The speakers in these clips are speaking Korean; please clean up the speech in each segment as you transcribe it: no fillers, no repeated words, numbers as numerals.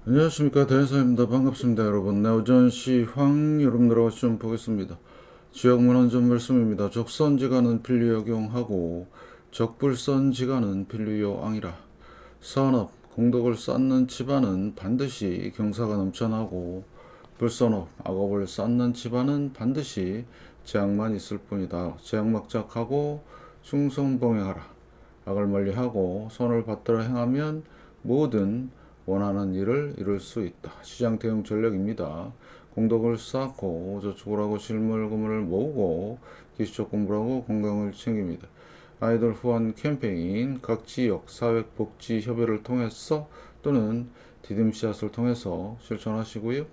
안녕하십니까, 대현사입니다. 반갑습니다. 여러분. 내오전 시황 여러분들하고 좀 보겠습니다. 지역문헌 좀 말씀입니다. 적선지가는 필류역용하고 적불선지가는 필류요앙이라. 산업, 공덕을 쌓는 집안은 반드시 경사가 넘쳐나고 불선업, 악업을 쌓는 집안은 반드시 재앙만 있을 뿐이다. 재앙막작하고 충성봉행하라. 악을 멀리하고 선을 받들어 행하면 모든 원하는 일을 이룰 수 있다. 시장 대응 전략입니다. 공덕을 쌓고 저축을 하고 실물금을 모으고 기술적 공부를 하고 건강을 챙깁니다. 아이들 후원 캠페인, 각 지역 사회복지협의를 통해서 또는 디딤씨앗을 통해서 실천하시고요.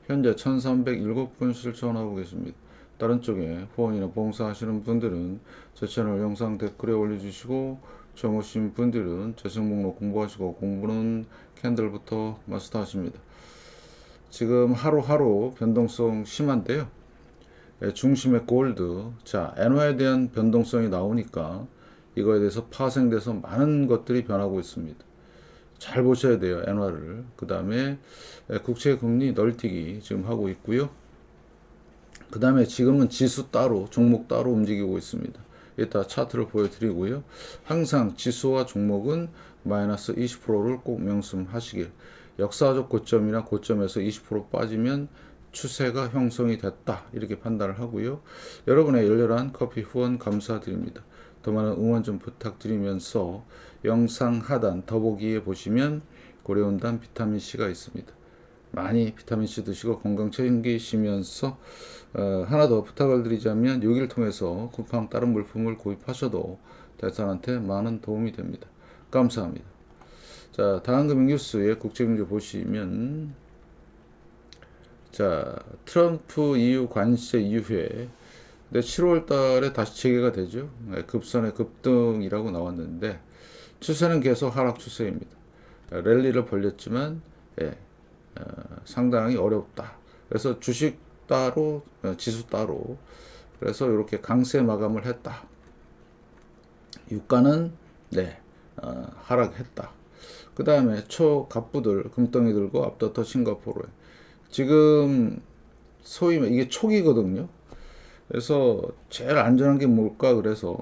현재 1307분 실천하고 계십니다. 다른 쪽에 후원이나 봉사하시는 분들은 제 채널 영상 댓글에 올려주시고 처음 오신 분들은 재생 목록 공부하시고 공부는 캔들부터 마스터하십니다. 지금 하루하루 변동성 심한데요. 중심의 골드, 자 엔화에 대한 변동성이 나오니까 이거에 대해서 파생돼서 많은 것들이 변하고 있습니다. 잘 보셔야 돼요, 엔화를. 그 다음에 국채 금리 널뛰기 지금 하고 있고요. 그 다음에 지금은 지수 따로, 종목 따로 움직이고 있습니다. 이따 차트를 보여드리고요. 항상 지수와 종목은 마이너스 20%를 꼭 명심하시길. 역사적 고점이나 고점에서 20% 빠지면 추세가 형성이 됐다, 이렇게 판단을 하고요. 여러분의 열렬한 커피 후원 감사드립니다. 더 많은 응원 좀 부탁드리면서 영상 하단 더보기에 보시면 고려온단 비타민C가 있습니다. 많이 비타민C 드시고 건강 챙기시면서 하나 더 부탁을 드리자면 여기를 통해서 쿠팡 다른 물품을 구입하셔도 대산한테 많은 도움이 됩니다. 감사합니다. 자, 다음 금융 뉴스의 국제경제 보시면, 자, 트럼프 EU 관세 이후에 7월 달에 다시 재개가 되죠. 급선의 급등이라고 나왔는데 추세는 계속 하락 추세입니다. 랠리를 벌렸지만 상당히 어렵다. 그래서 주식 따로, 지수 따로. 그래서 이렇게 강세 마감을 했다. 유가는 하락했다. 그 다음에 초갑부들 금덩이 들고 앞다퉈 싱가포르에 지금 소위 이게 초기거든요. 그래서 제일 안전한 게 뭘까? 그래서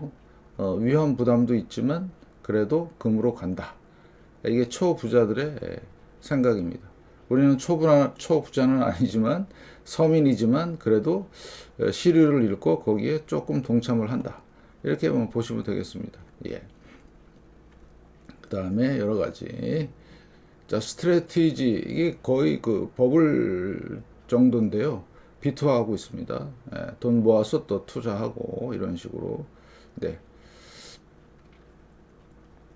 위험 부담도 있지만 그래도 금으로 간다. 이게 초부자들의 생각입니다. 우리는 초부자는 아니지만 서민이지만 그래도 시류를 읽고 거기에 조금 동참을 한다. 이렇게 보시면 되겠습니다. 예. 그 다음에 여러 가지. 자, 스트래티지. 이게 거의 그 버블 정도인데요. 비투하고 있습니다. 돈 모아서 또 투자하고 이런 식으로. 네.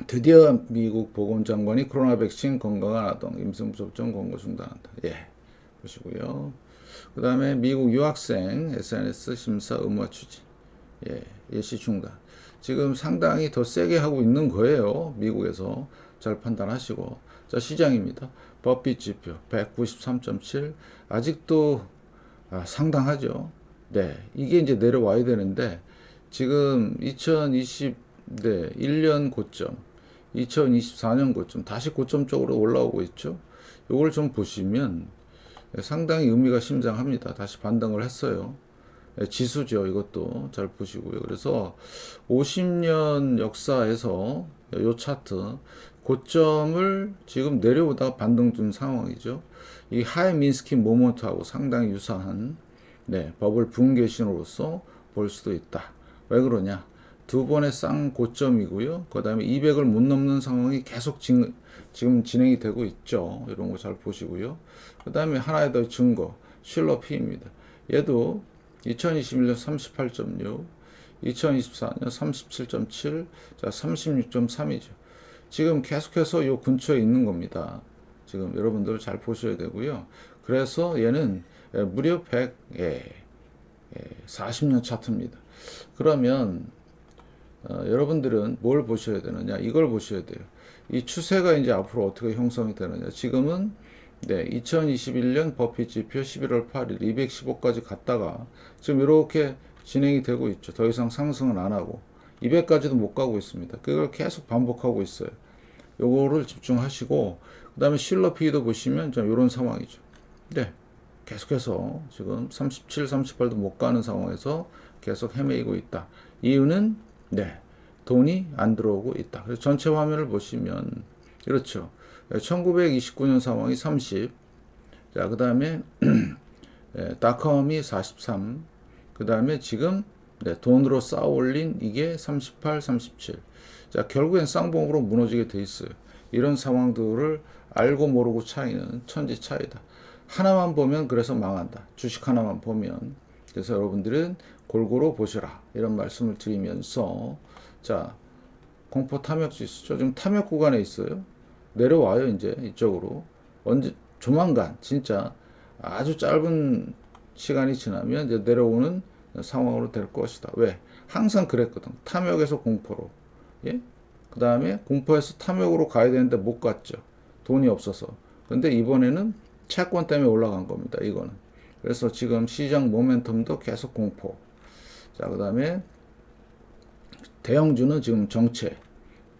드디어 미국 보건장관이 코로나 백신 건강한 아동 임상 접종 권고 중단한다. 예, 보시고요. 그 다음에 미국 유학생 SNS 심사 의무화 추진. 예, 예시 중단. 지금 상당히 더 세게 하고 있는 거예요. 미국에서 잘 판단하시고. 자, 시장입니다. 버핏 지표 193.7. 아직도 상당하죠. 네, 이게 이제 내려와야 되는데 지금 1년 고점, 2024년 고점, 다시 고점 쪽으로 올라오고 있죠. 이걸 좀 보시면 상당히 의미가 심장합니다. 다시 반등을 했어요. 지수죠. 이것도 잘 보시고요. 그래서 50년 역사에서 이 차트 고점을 지금 내려오다가 반등 준 상황이죠. 이 하이 민스키 모먼트하고 상당히 유사한 버블 붕괴 신호로서 볼 수도 있다. 왜 그러냐? 두 번의 쌍 고점이고요. 그 다음에 200을 못 넘는 상황이 계속 지금 진행이 되고 있죠. 이런 거 잘 보시고요. 그 다음에 하나의 더 증거, 실러 P입니다. 얘도 2021년 38.6, 2024년 37.7, 자 36.3이죠. 지금 계속해서 이 근처에 있는 겁니다. 지금 여러분들 잘 보셔야 되고요. 그래서 얘는 무려 140년 차트입니다. 그러면 여러분들은 뭘 보셔야 되느냐? 이걸 보셔야 돼요. 이 추세가 이제 앞으로 어떻게 형성이 되느냐? 지금은 2021년 버핏 지표 11월 8일 215까지 갔다가 지금 이렇게 진행이 되고 있죠. 더 이상 상승은 안 하고 200까지도 못 가고 있습니다. 그걸 계속 반복하고 있어요. 요거를 집중하시고, 그 다음에 실러 P도 보시면 좀 이런 상황이죠. 네. 계속해서 지금 37, 38도 못 가는 상황에서 계속 헤매이고 있다. 이유는, 네. 돈이 안 들어오고 있다. 그래서 전체 화면을 보시면, 그렇죠. 1929년 상황이 30. 자, 그 다음에, 닷컴이 43. 그 다음에 지금, 네, 돈으로 쌓아 올린 이게 38, 37. 자, 결국엔 쌍봉으로 무너지게 돼 있어요. 이런 상황들을 알고 모르고 차이는 천지 차이다. 하나만 보면 그래서 망한다. 주식 하나만 보면. 그래서 여러분들은 골고루 보시라. 이런 말씀을 드리면서, 자, 공포 탐욕 지수죠. 지금 탐욕 구간에 있어요. 내려와요, 이제 이쪽으로. 언제, 조만간, 진짜 아주 짧은 시간이 지나면 이제 내려오는 상황으로 될 것이다. 왜? 항상 그랬거든. 탐욕에서 공포로. 예? 그 다음에 공포에서 탐욕으로 가야 되는데 못 갔죠. 돈이 없어서. 근데 이번에는 채권 때문에 올라간 겁니다. 이거는. 그래서 지금 시장 모멘텀도 계속 공포. 자, 그 다음에 대형주는 지금 정체.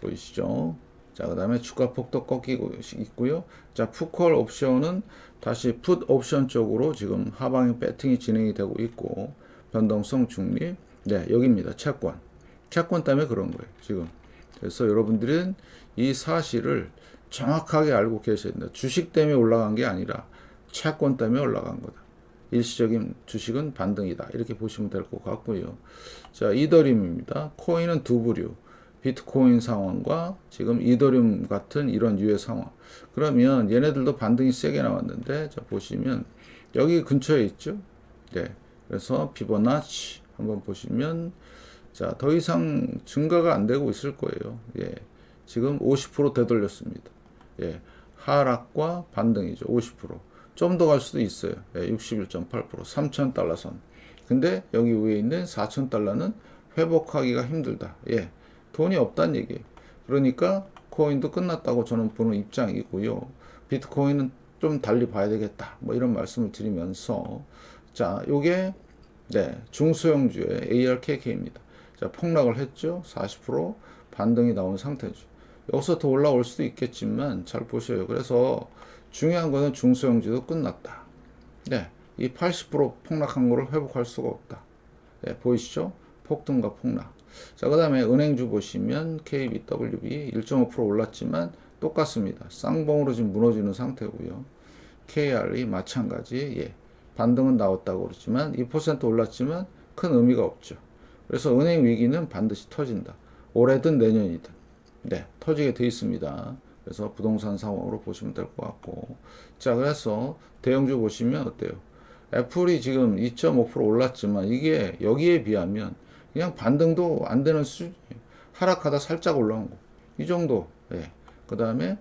보이시죠? 자, 그 다음에 주가 폭도 꺾이고 있고요. 자, 풋콜 옵션은 다시 풋 옵션 쪽으로 지금 하방의 배팅이 진행이 되고 있고, 변동성 중립. 네, 여기입니다. 채권. 채권 때문에 그런 거예요, 지금. 그래서 여러분들은 이 사실을 정확하게 알고 계셔야 된다. 주식 때문에 올라간 게 아니라 채권 때문에 올라간 거다. 일시적인 주식은 반등이다. 이렇게 보시면 될 것 같고요. 자, 이더리움입니다. 코인은 두 부류. 비트코인 상황과 지금 이더리움 같은 이런 유의 상황. 그러면 얘네들도 반등이 세게 나왔는데, 자, 보시면 여기 근처에 있죠. 네. 그래서 피보나치 한번 보시면, 자, 더 이상 증가가 안 되고 있을 거예요. 예. 지금 50% 되돌렸습니다. 예. 하락과 반등이죠. 50%. 좀 더 갈 수도 있어요. 예. 61.8%. 3,000달러 선. 근데 여기 위에 있는 4,000달러는 회복하기가 힘들다. 예. 돈이 없다는 얘기예요. 그러니까 코인도 끝났다고 저는 보는 입장이고요. 비트코인은 좀 달리 봐야 되겠다. 뭐 이런 말씀을 드리면서, 자, 요게 네, 중소형주의 ARKK입니다. 자, 폭락을 했죠. 40% 반등이 나온 상태죠. 여기서 더 올라올 수도 있겠지만 잘 보셔요. 그래서 중요한 거는 중소형주도 끝났다. 네, 이 80% 폭락한 거를 회복할 수가 없다. 네, 보이시죠? 폭등과 폭락. 자, 그 다음에 은행주 보시면 KBWB 1.5% 올랐지만 똑같습니다. 쌍봉으로 지금 무너지는 상태고요. KR이 마찬가지. 예. 반등은 나왔다고 그러지만 2% 올랐지만 큰 의미가 없죠. 그래서 은행 위기는 반드시 터진다. 올해든 내년이든. 네, 터지게 돼 있습니다. 그래서 부동산 상황으로 보시면 될 것 같고. 자, 그래서 대형주 보시면 어때요? 애플이 지금 2.5% 올랐지만 이게 여기에 비하면 그냥 반등도 안 되는 수준이에요. 하락하다 살짝 올라온 거. 이 정도. 예. 그 다음에,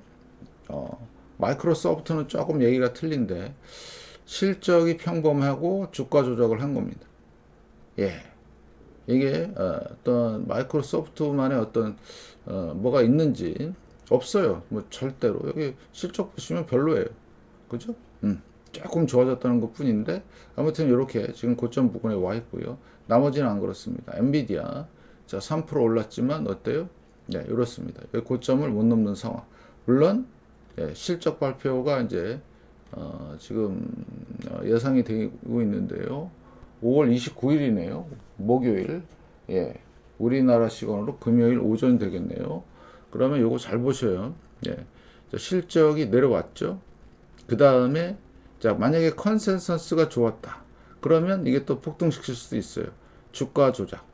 마이크로소프트는 조금 얘기가 틀린데, 실적이 평범하고 주가 조작을 한 겁니다. 예. 이게, 어떤 마이크로소프트만의 어떤, 뭐가 있는지 없어요. 뭐 절대로. 여기 실적 보시면 별로예요. 그죠? 조금 좋아졌다는 것 뿐인데, 아무튼 이렇게 지금 고점 부근에 와 있고요. 나머지는 안 그렇습니다. 엔비디아. 자, 3% 올랐지만 어때요? 네, 이렇습니다. 고점을 못 넘는 상황. 물론, 예, 실적 발표가 이제, 지금, 예상이 되고 있는데요. 5월 29일이네요. 목요일. 예. 우리나라 시간으로 금요일 오전 되겠네요. 그러면 요거 잘 보셔요. 예. 자, 실적이 내려왔죠. 그 다음에, 자, 만약에 컨센서스가 좋았다. 그러면 이게 또 폭등시킬 수도 있어요. 주가 조작.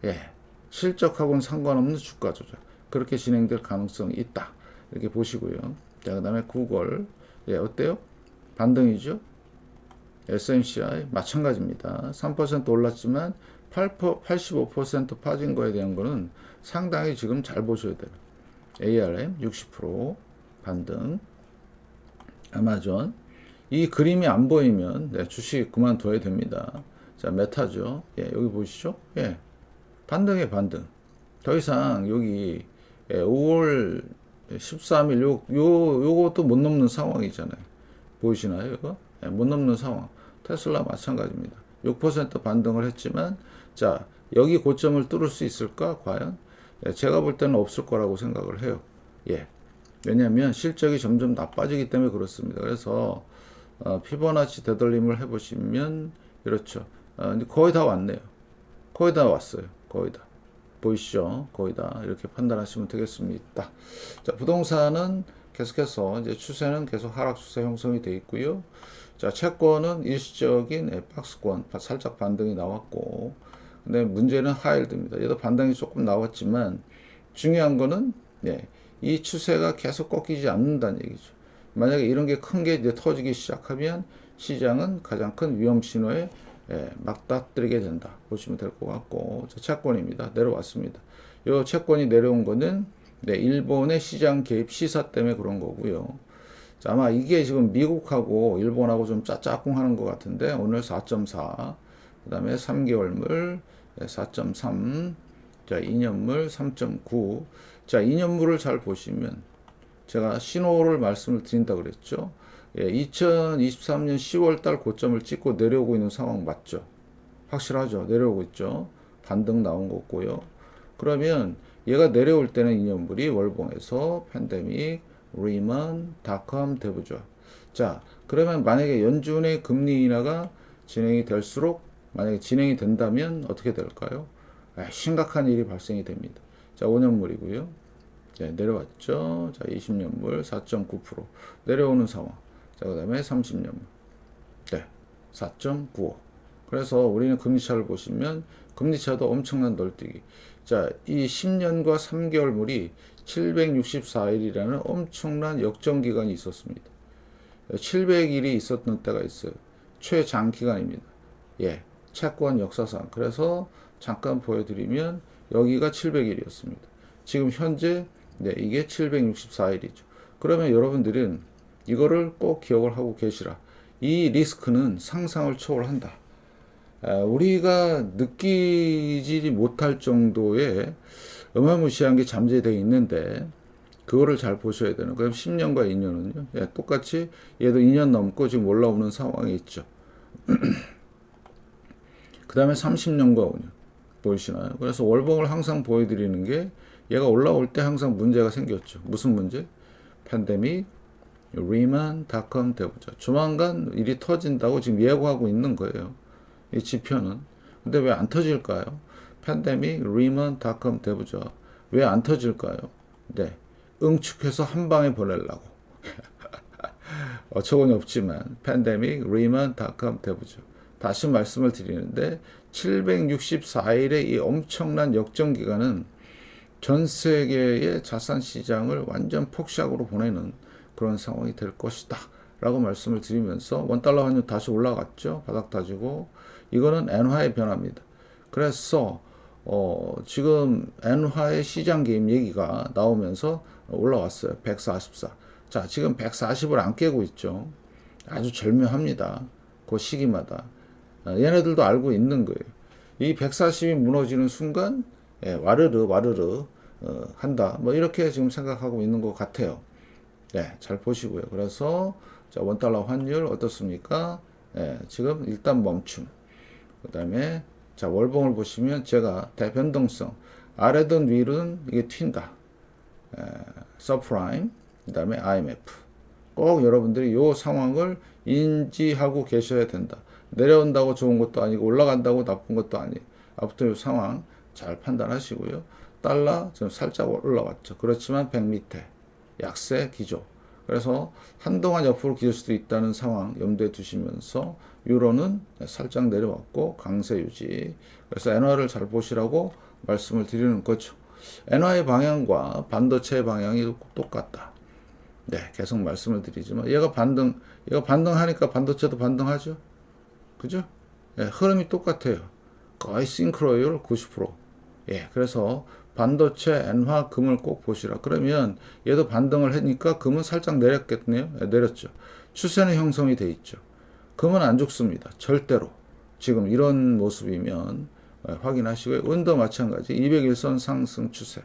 예. 실적하고는 상관없는 주가 조작. 그렇게 진행될 가능성이 있다. 이렇게 보시고요. 자, 그 다음에 구글. 예, 어때요? 반등이죠? SMCI 마찬가지입니다. 3% 올랐지만 85% 빠진 거에 대한 거는 상당히 지금 잘 보셔야 돼요. ARM 60% 반등. 아마존. 이 그림이 안 보이면 네, 주식 그만둬야 됩니다. 자, 메타죠. 예, 여기 보이시죠? 예, 반등에 반등. 더 이상 여기 5월 13일 요것도 못 넘는 상황이잖아요. 보이시나요? 이거? 예, 못 넘는 상황. 테슬라 마찬가지입니다. 6% 반등을 했지만, 자, 여기 고점을 뚫을 수 있을까? 과연? 예, 제가 볼 때는 없을 거라고 생각을 해요. 예. 왜냐하면 실적이 점점 나빠지기 때문에 그렇습니다. 그래서 피보나치 되돌림을 해보시면 이렇죠. 이제 거의 다 왔네요. 거의 다 왔어요. 거의 다. 보이시죠? 거의 다 이렇게 판단하시면 되겠습니다. 자, 부동산은 계속해서 이제 추세는 계속 하락 추세 형성이 되어 있고요. 자, 채권은 일시적인 박스권 살짝 반등이 나왔고, 근데 문제는 하이힐드입니다. 얘도 반등이 조금 나왔지만 중요한 거는 이 추세가 계속 꺾이지 않는다는 얘기죠. 만약에 이런 게 큰 게 이제 터지기 시작하면 시장은 가장 큰 위험 신호에 맞닥뜨리게 된다 보시면 될 것 같고, 채권입니다. 내려왔습니다. 이 채권이 내려온 거는 일본의 시장 개입 시사 때문에 그런 거고요. 자, 아마 이게 지금 미국하고 일본하고 좀 짜짝꿍 하는 것 같은데, 오늘 4.4, 그 다음에 3개월물 4.3, 자, 2년물 3.9. 자, 2년물을 잘 보시면 제가 신호를 말씀을 드린다 그랬죠. 2023년 10월 달 고점을 찍고 내려오고 있는 상황 맞죠? 확실하죠? 내려오고 있죠? 반등 나온 거고요. 그러면 얘가 내려올 때는 2년물이 월봉에서 팬데믹, 리먼, 닷컴, 대부죠. 자, 그러면 만약에 연준의 금리 인하가 진행이 될수록, 만약에 진행이 된다면 어떻게 될까요? 심각한 일이 발생이 됩니다. 자, 5년물이고요. 네, 내려왔죠. 자, 20년물 4.9% 내려오는 상황. 자, 그 다음에 30년물. 네, 4.95. 그래서 우리는 금리차를 보시면 금리차도 엄청난 널뛰기. 자, 이 10년과 3개월물이 764일이라는 엄청난 역전 기간이 있었습니다. 700일이 있었던 때가 있어요. 최장기간입니다. 예, 채권 역사상. 그래서 잠깐 보여드리면 여기가 700일이었습니다. 지금 현재 이게 764일이죠. 그러면 여러분들은 이거를 꼭 기억을 하고 계시라. 이 리스크는 상상을 초월한다. 우리가 느끼지 못할 정도의 어마무시한 게 잠재되어 있는데 그거를 잘 보셔야 되는 거예요. 10년과 2년은요. 똑같이 얘도 2년 넘고 지금 올라오는 상황이 있죠. 그 다음에 30년과 5년 보이시나요? 그래서 월봉을 항상 보여드리는 게 얘가 올라올 때 항상 문제가 생겼죠. 무슨 문제? 팬데믹, 리만, 닷컴, 대부죠. 조만간 일이 터진다고 지금 예고하고 있는 거예요. 이 지표는. 근데 왜 안 터질까요? 팬데믹, 리먼, 닷컴, 대부죠. 왜 안 터질까요? 네, 응축해서 한 방에 보내려고. 어처구니 없지만 팬데믹, 리먼, 닷컴, 대부죠. 다시 말씀을 드리는데 764일의 이 엄청난 역전 기간은 전 세계의 자산 시장을 완전 폭삭으로 보내는 그런 상황이 될 것이다 라고 말씀을 드리면서 원달러 환율 다시 올라갔죠. 바닥 다지고. 이거는 엔화의 변화입니다. 그래서 지금 엔화의 시장 개입 얘기가 나오면서 올라왔어요. 144. 자, 지금 140을 안 깨고 있죠. 아주 절묘합니다. 그 시기마다. 얘네들도 알고 있는 거예요. 이 140이 무너지는 순간 와르르 한다. 뭐 이렇게 지금 생각하고 있는 것 같아요. 네, 잘 보시고요. 그래서 자, 원달러 환율 어떻습니까? 지금 일단 멈춤. 그 다음에 자, 월봉을 보시면 제가 대변동성 아래든 위든 이게 튄다. 서프라임, 그 다음에 IMF. 꼭 여러분들이 이 상황을 인지하고 계셔야 된다. 내려온다고 좋은 것도 아니고 올라간다고 나쁜 것도 아니에요. 아무튼 이 상황 잘 판단하시고요. 달러 지금 살짝 올라왔죠. 그렇지만 100 밑에 약세 기조. 그래서 한동안 옆으로 기울 수도 있다는 상황 염두에 두시면서 유로는 살짝 내려왔고 강세 유지. 그래서 엔화를 잘 보시라고 말씀을 드리는 거죠. 엔화의 방향과 반도체의 방향이 똑같다. 네, 계속 말씀을 드리지만 얘가 반등하니까 반도체도 반등하죠. 그죠? 흐름이 똑같아요. 거의 싱크로율 90%. 그래서 반도체, 엔화, 금을 꼭 보시라. 그러면 얘도 반등을 하니까 금은 살짝 내렸겠네요. 내렸죠. 추세는 형성이 돼 있죠. 금은 안 죽습니다. 절대로. 지금 이런 모습이면 확인하시고요. 은도 마찬가지. 200일선 상승 추세.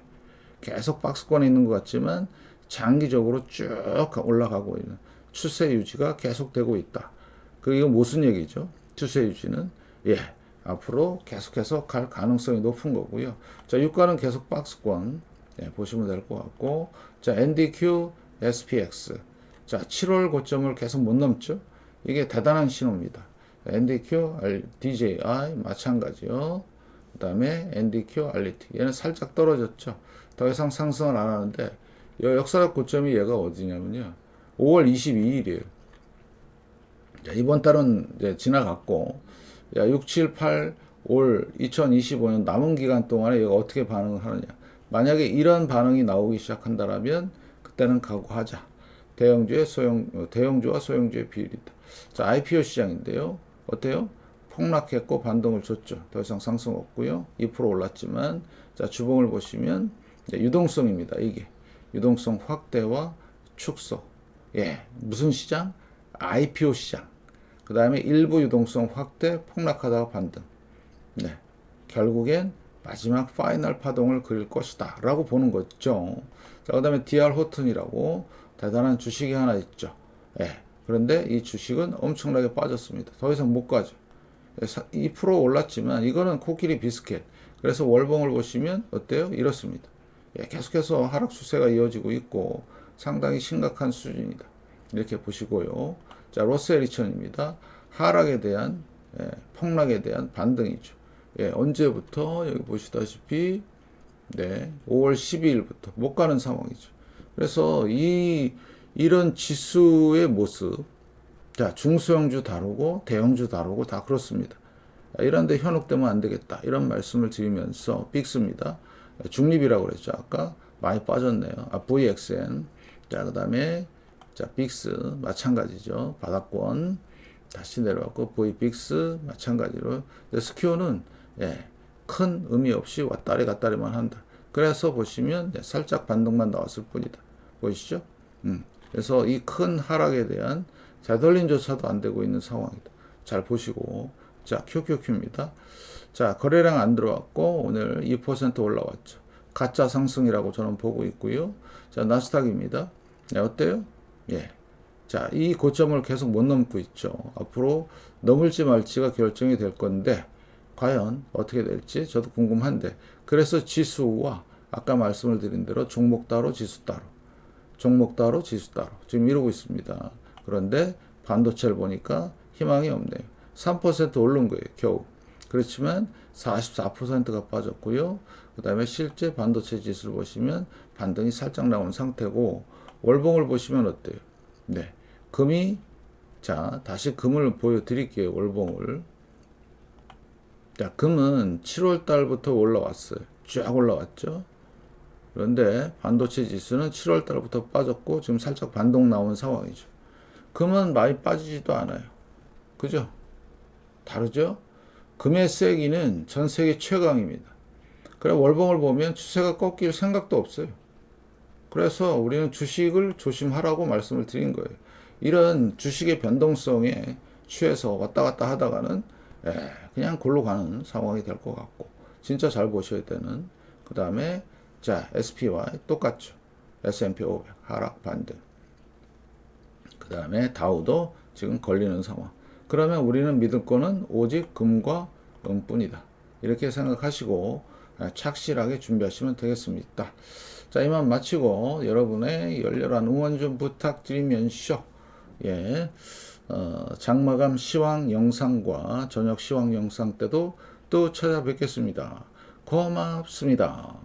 계속 박스권에 있는 것 같지만 장기적으로 쭉 올라가고 있는 추세 유지가 계속되고 있다. 이거 무슨 얘기죠? 추세 유지는 앞으로 계속해서 갈 가능성이 높은 거고요. 자, 유가는 계속 박스권 보시면 될 것 같고, 자, NDQ SPX. 자, 7월 고점을 계속 못 넘죠? 이게 대단한 신호입니다. NDQ, DJI 마찬가지요. 그 다음에 NDQ, RT. 얘는 살짝 떨어졌죠. 더 이상 상승을 안 하는데, 이 역사적 고점이 얘가 어디냐면요. 5월 22일이에요. 자, 이번 달은 이제 지나갔고, 야, 6, 7, 8, 올 2025년 남은 기간 동안에 얘가 어떻게 반응을 하느냐. 만약에 이런 반응이 나오기 시작한다면, 그때는 각오하자. 대형주와 소형주의 비율이다. 자, IPO 시장인데요. 어때요? 폭락했고 반등을 줬죠. 더 이상 상승 없고요. 2% 올랐지만, 자, 주봉을 보시면, 유동성입니다. 이게. 유동성 확대와 축소. 예. 무슨 시장? IPO 시장. 그 다음에 일부 유동성 확대, 폭락하다가 반등. 네. 결국엔 마지막 파이널 파동을 그릴 것이다. 라고 보는 거죠. 자, 그 다음에 DR 호튼이라고 대단한 주식이 하나 있죠. 예. 그런데 이 주식은 엄청나게 빠졌습니다. 더 이상 못 가죠. 2% 올랐지만 이거는 코끼리 비스켓. 그래서 월봉을 보시면 어때요? 이렇습니다. 예, 계속해서 하락 추세가 이어지고 있고 상당히 심각한 수준이다. 이렇게 보시고요. 자, 로스에리천입니다. 하락에 대한 폭락에 대한 반등이죠. 예, 언제부터 여기 보시다시피 네, 5월 12일부터 못 가는 상황이죠. 그래서 이런 지수의 모습, 자, 중소형주 다루고 대형주 다루고 다 그렇습니다. 이런데 현혹되면 안 되겠다. 이런 말씀을 드리면서 빅스입니다. 중립이라고 그랬죠. 아까 많이 빠졌네요. VXN. 자, 그 다음에 자, 빅스 마찬가지죠. 바닥권 다시 내려왔고 VBIX 마찬가지로. 스큐어는 예, 큰 의미 없이 왔다리 갔다리만 한다. 그래서 보시면 살짝 반등만 나왔을 뿐이다. 보이시죠? 그래서 이 큰 하락에 대한 되돌림조차도 안 되고 있는 상황이다. 잘 보시고. 자, QQQ입니다. 자, 거래량 안 들어왔고 오늘 2% 올라왔죠. 가짜 상승이라고 저는 보고 있고요. 자, 나스닥입니다. 네, 어때요? 예. 자, 이 고점을 계속 못 넘고 있죠. 앞으로 넘을지 말지가 결정이 될 건데 과연 어떻게 될지 저도 궁금한데, 그래서 지수와 아까 말씀을 드린 대로 종목 따로 지수 따로, 종목 따로 지수 따로 지금 이러고 있습니다. 그런데 반도체를 보니까 희망이 없네요. 3% 오른 거예요, 겨우. 그렇지만 44%가 빠졌고요. 그 다음에 실제 반도체 지수를 보시면 반등이 살짝 나온 상태고, 월봉을 보시면 어때요? 네. 금이, 자, 다시 금을 보여드릴게요, 월봉을. 자, 금은 7월 달부터 올라왔어요. 쫙 올라왔죠. 그런데 반도체 지수는 7월 달부터 빠졌고 지금 살짝 반동 나온 상황이죠. 금은 많이 빠지지도 않아요. 그죠? 다르죠? 금의 세기는 전 세계 최강입니다. 그래, 월봉을 보면 추세가 꺾일 생각도 없어요. 그래서 우리는 주식을 조심하라고 말씀을 드린 거예요. 이런 주식의 변동성에 취해서 왔다 갔다 하다가는 그냥 골로 가는 상황이 될 것 같고, 진짜 잘 보셔야 되는. 그 다음에 자, SPY 똑같죠. S&P 500 하락 반등. 그 다음에 다우도 지금 걸리는 상황. 그러면 우리는 믿을 거는 오직 금과 은뿐이다. 이렇게 생각하시고 착실하게 준비하시면 되겠습니다. 자, 이만 마치고 여러분의 열렬한 응원 좀 부탁드리면서 예, 장마감 시황 영상과 저녁 시황 영상 때도 또 찾아뵙겠습니다. 고맙습니다.